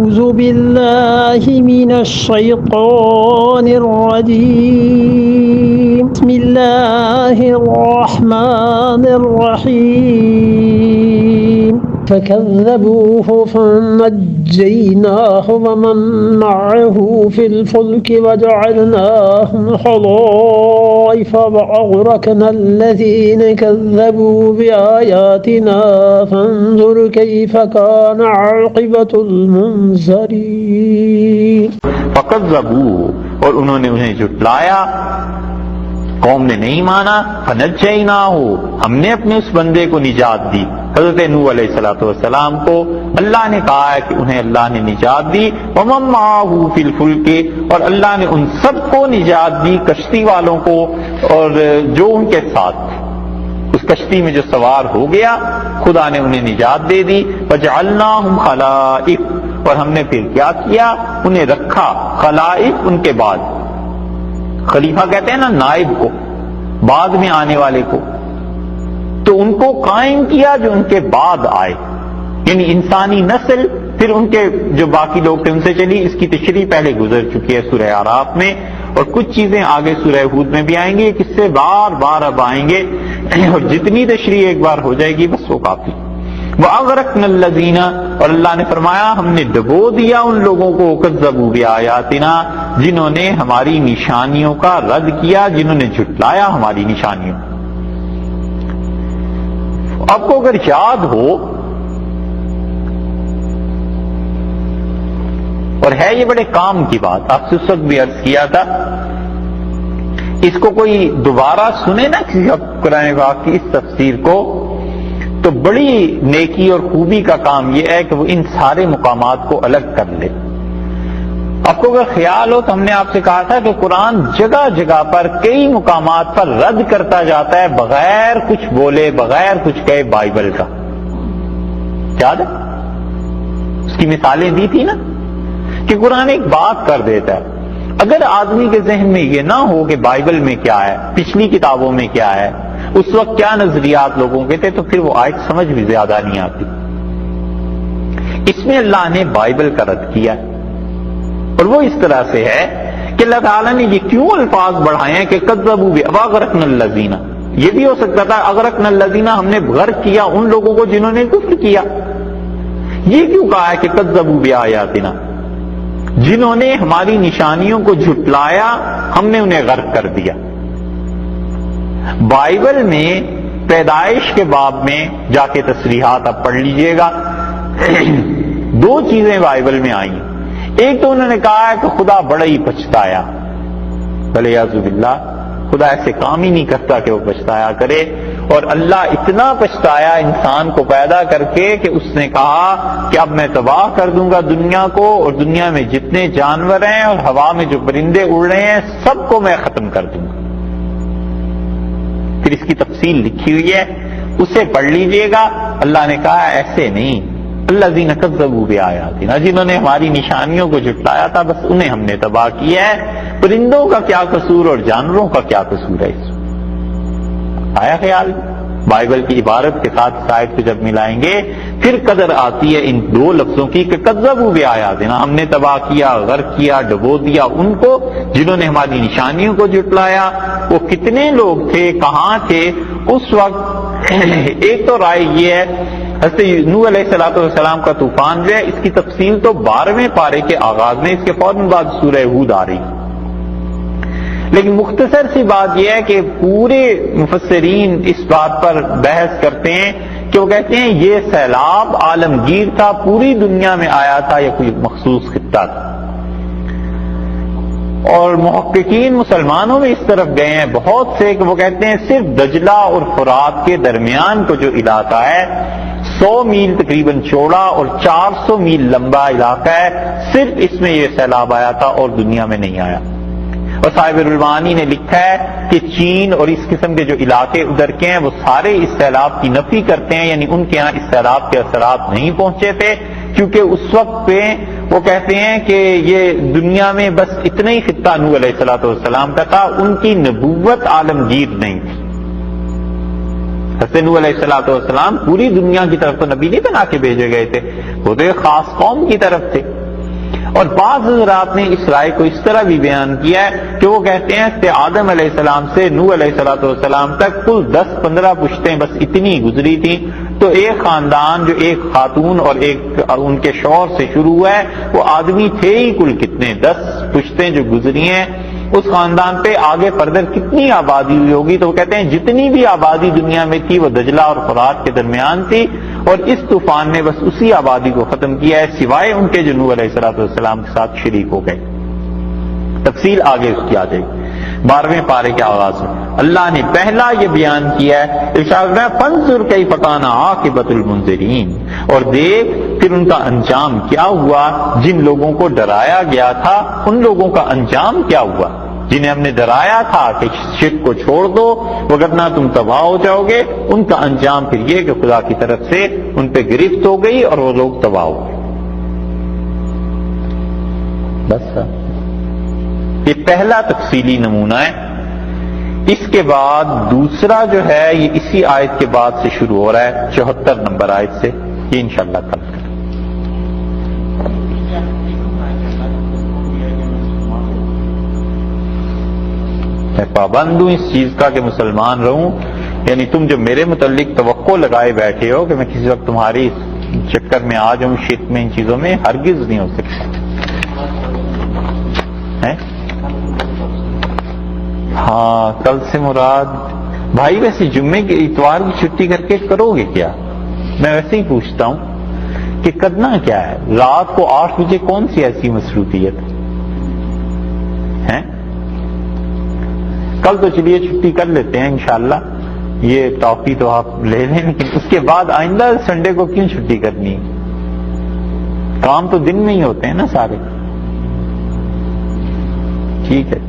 أعوذ بالله من الشيطان الرجيم بسم الله الرحمن الرحيم فكذبوه فنجيناه ومن معه في الفلك وجعلناهم خلائف وأغرقنا الذين كذبوا بآياتنا فانظر كيف كان عاقبة المنذرين. فكذبوه، اور انہوں نے انہیں جھٹلایا، قوم نے نہیں مانا. فنجیناہ، ہم نے اپنے اس بندے کو نجات دی، حضرت نوح علیہ السلام کو. اللہ نے کہا ہے کہ انہیں اللہ نے نجات دی. ومن معہ فی الفلک، اور اللہ نے ان سب کو نجات دی، کشتی والوں کو اور جو ان کے ساتھ اس کشتی میں جو سوار ہو گیا، خدا نے انہیں نجات دے دی. وجعلناہم خلائف، اور ہم نے پھر کیا کیا، انہیں رکھا خلائف، ان کے بعد. خلیفہ کہتے ہیں نا نائب کو، بعد میں آنے والے کو. تو ان کو قائم کیا جو ان کے بعد آئے، یعنی انسانی نسل پھر ان کے جو باقی لوگ تھے ان سے چلی. اس کی تشریح پہلے گزر چکی ہے سورہ اعراف میں، اور کچھ چیزیں آگے سورہ ہود میں بھی آئیں گے. کس سے بار بار اب آئیں گے، اور جتنی تشریح ایک بار ہو جائے گی بس وہ کافی. وَأَغْرَقْنَا الَّذِينَ، اور اللہ نے فرمایا ہم نے ڈبو دیا ان لوگوں کو، كَذَّبُوا بِآيَاتِنَا، جنہوں نے ہماری نشانیوں کا رد کیا، جنہوں نے جھٹلایا ہماری نشانیوں. آپ کو اگر یاد ہو، اور ہے یہ بڑے کام کی بات، آپ سے اس وقت بھی عرض کیا تھا، اس کو کوئی دوبارہ سنے نا کسی قرآن پاک کی اس تفسیر کو، تو بڑی نیکی اور خوبی کا کام یہ ہے کہ وہ ان سارے مقامات کو الگ کر لے. آپ کو اگر خیال ہو تو ہم نے آپ سے کہا تھا کہ قرآن جگہ جگہ پر کئی مقامات پر رد کرتا جاتا ہے بغیر کچھ بولے، بغیر کچھ کہے بائبل کا. یاد ہے؟ اس کی مثالیں دی تھی نا کہ قرآن ایک بات کر دیتا ہے. اگر آدمی کے ذہن میں یہ نہ ہو کہ بائبل میں کیا ہے، پچھلی کتابوں میں کیا ہے، اس وقت کیا نظریات لوگوں کے تھے، تو پھر وہ آیت سمجھ بھی زیادہ نہیں آتی. اس میں اللہ نے بائبل کا رد کیا، اور وہ اس طرح سے ہے کہ اللہ تعالیٰ نے یہ کیوں الفاظ بڑھائے ہیں کہ کذبوا واغرقنا الذین. یہ بھی ہو سکتا تھا اغرقنا الذین، ہم نے غرق کیا ان لوگوں کو جنہوں نے کفر کیا. یہ کیوں کہا ہے کہ کذبوا بآیاتنا، جنہوں نے ہماری نشانیوں کو جھٹلایا ہم نے انہیں غرق کر دیا. بائبل میں پیدائش کے باب میں جا کے تصریحات آپ پڑھ لیجئے گا، دو چیزیں بائبل میں آئیں. ایک تو انہوں نے کہا ہے کہ خدا بڑا ہی پچھتایا، والعیاذ باللہ، خدا ایسے کام ہی نہیں کرتا کہ وہ پچھتایا کرے. اور اللہ اتنا پچھتایا انسان کو پیدا کر کے کہ اس نے کہا کہ اب میں تباہ کر دوں گا دنیا کو، اور دنیا میں جتنے جانور ہیں اور ہوا میں جو پرندے اڑ رہے ہیں سب کو میں ختم کر دوں گا. پھر اس کی تفصیل لکھی ہوئی ہے، اسے پڑھ لیجئے گا. اللہ نے کہا ایسے نہیں، الذین کذبوا بآیاتنا، جنہوں نے ہماری نشانیوں کو جھٹلایا تھا بس انہیں ہم نے تباہ کیا ہے. پرندوں کا کیا قصور اور جانوروں کا کیا قصور ہے؟ اس آیا خیال؟ بائبل کی عبارت کے ساتھ شاید کو جب ملائیں گے پھر قدر آتی ہے ان دو لفظوں کی کہ کذبوا بآیاتنا، ہم نے تباہ کیا، غرق کیا، ڈبو دیا ان کو جنہوں نے ہماری نشانیوں کو جھٹلایا. وہ کتنے لوگ تھے، کہاں تھے اس وقت؟ ایک تو رائے یہ ہے، حضرت نوح علیہ السلام کا طوفان جو ہے اس کی تفصیل تو 12ویں پارے کے آغاز میں، اس کے فوراً بعد سورہ ہود آ رہی. لیکن مختصر سی بات یہ ہے کہ پورے مفسرین اس بات پر بحث کرتے ہیں کہ وہ کہتے ہیں یہ سیلاب عالمگیر تھا، پوری دنیا میں آیا تھا یا کوئی مخصوص خطہ تھا. اور محققین مسلمانوں میں اس طرف گئے ہیں بہت سے کہ وہ کہتے ہیں صرف دجلہ اور فرات کے درمیان کو جو علاقہ ہے 100 میل تقریباً چوڑا اور 400 میل لمبا علاقہ ہے، صرف اس میں یہ سیلاب آیا تھا اور دنیا میں نہیں آیا. اور صاحب الروانی نے لکھا ہے کہ چین اور اس قسم کے جو علاقے ادھر کے ہیں وہ سارے اس سیلاب کی نفی کرتے ہیں، یعنی ان کے ہاں اس سیلاب کے اثرات نہیں پہنچے تھے، کیونکہ اس وقت پہ وہ کہتے ہیں کہ یہ دنیا میں بس اتنا ہی خطہ نوح علیہ السلام کا تھا، ان کی نبوت عالمگیر نہیں تھی. حضرت نوح علیہ السلام پوری دنیا کی طرف تو نبی نہیں بنا کے بھیجے گئے تھے، وہ تو ایک خاص قوم کی طرف تھے. اور بعض حضرات نے اس رائے کو اس طرح بھی بیان کیا ہے کہ وہ کہتے ہیں کہ آدم علیہ السلام سے نوح علیہ السلام تک کل 10-15 پشتیں بس اتنی گزری تھیں، تو ایک خاندان جو ایک خاتون اور ایک ان کے شوہر سے شروع ہوا ہے، وہ آدمی تھے ہی کل کتنے 10 پشتیں جو گزری ہیں، اس خاندان پہ آگے فردر کتنی آبادی ہوئی ہوگی؟ تو وہ کہتے ہیں جتنی بھی آبادی دنیا میں تھی وہ دجلہ اور فرات کے درمیان تھی، اور اس طوفان نے بس اسی آبادی کو ختم کیا ہے سوائے ان کے جو نوح علیہ السلام کے ساتھ شریک ہو گئے۔ تفصیل آگے اس کی آ جائے گی 12ویں پارے کے آغاز میں اللہ نے پہلا یہ بیان کیا ہے، ارشاد ہے فانظر کیف کان عاقبۃ المنذرین، اور دیکھ پھر ان کا انجام کیا ہوا جن لوگوں کو ڈرایا گیا تھا، ان لوگوں کا انجام کیا ہوا جنہیں ہم نے ڈرایا تھا کہ شرک کو چھوڑ دو وگرنہ تم تباہ ہو جاؤ گے، ان کا انجام پھر یہ کہ خدا کی طرف سے ان پہ گرفت ہو گئی اور وہ لوگ تباہ ہو گئے۔ بس یہ پہلا تفصیلی نمونہ ہے۔ اس کے بعد دوسرا جو ہے یہ اسی آیت کے بعد سے شروع ہو رہا ہے 74 نمبر آیت سے، یہ انشاءاللہ کل کریں۔ میں پابند ہوں اس چیز کا کہ مسلمان رہوں، یعنی تم جو میرے متعلق توقع لگائے بیٹھے ہو کہ میں کسی وقت تمہاری چکر میں آ جاؤں شرک میں، ان چیزوں میں ہرگز نہیں ہو سکتا ہے۔ ہاں کل سے مراد بھائی ویسے جمعے کے اتوار کی چھٹی کر کے کرو گے کیا؟ میں ویسے ہی پوچھتا ہوں کہ کرنا کیا ہے؟ رات کو 8 بجے کون سی ایسی مصروفیت ہے؟ کل تو چلیے چھٹی کر لیتے ہیں انشاءاللہ، یہ ٹاپی تو آپ لے لیں، لیکن اس کے بعد آئندہ سنڈے کو کیوں چھٹی کرنی ہے؟ کام تو دن میں ہی ہوتے ہیں نا سارے۔ ٹھیک ہے۔